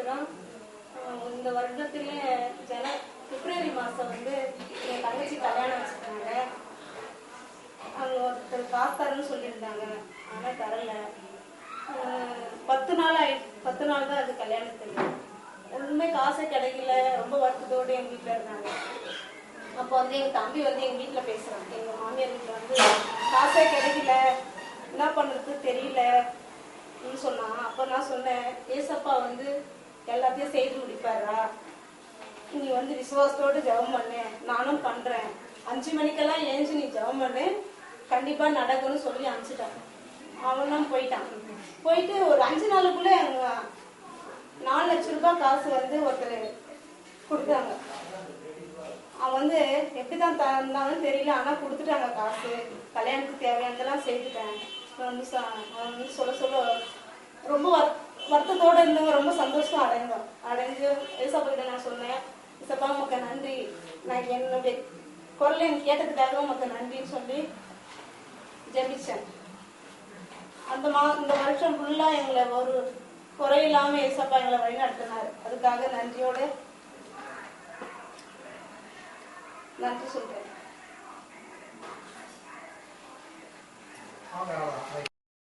செலுத்துகிறோம். இந்த வருடத்துல பிப்ரவரி மாதம் வந்து என் தங்கச்சி கல்யாணம் வச்சுருக்காங்க. அவங்க ஒருத்தர் காசு தரேன்னு சொல்லியிருந்தாங்க, ஆனால் தரல. 10 நாள் தான் அது கல்யாணத்துக்கு. ஒன்றுமே காசே கிடைக்கல. ரொம்ப வருத்தத்தோடு எங்கள் வீட்டில் இருந்தாங்க. அப்போ வந்து எங்கள் தம்பி வந்து எங்கள் வீட்டில் பேசுகிறான். எங்கள் மாமியார் வீட்டில் வந்து காசே கிடைக்கல, என்ன பண்ணுறது தெரியலன்னு சொன்னான். அப்போ நான் சொன்னேன், ஏசப்பா வந்து எல்லாத்தையும் செய்து முடிப்பாரா, நீ வந்து விசுவாசத்தோடு ஜெபம் பண்ணு, நானும் பண்ணுறேன். 5 மணிக்கெல்லாம் ஏஞ்சி நீ ஜெபம் பண்ணு, கண்டிப்பாக நடக்கும்னு சொல்லி அனுப்பிச்சிட்டான். அவனும் போயிட்டு ஒரு 5 நாளுக்குள்ளே 4 லட்சம் ரூபாய் காசு வந்து ஒருத்தர் கொடுத்தாங்க. அவன் வந்து எப்படிதான் தந்தாங்கன்னு தெரியல, ஆனால் கொடுத்துட்டாங்க காசு. கல்யாணத்துக்கு தேவையானதெல்லாம் செய்துட்டேன். வந்து சொல்ல ரொம்ப வருத்தத்தோடு இருந்தவங்க ரொம்ப சந்தோஷம் அடைஞ்சு ஏசப்பா கிட்ட நான் சொன்னேன், ஏசப்பா உமக்கு நன்றி, நான் என்னுடைய குரலை எனக்கு கேட்டதுக்காக உமக்கு நன்றின்னு சொல்லி ஜெபிச்சேன். இந்த வருஷம் ஃபுல்லா எங்களை ஒரு குறையில்லாம ஏசப்பா எங்களை வழி நடத்தினார். அதுக்காக நன்றியோட நன்றி சொல்றேன்.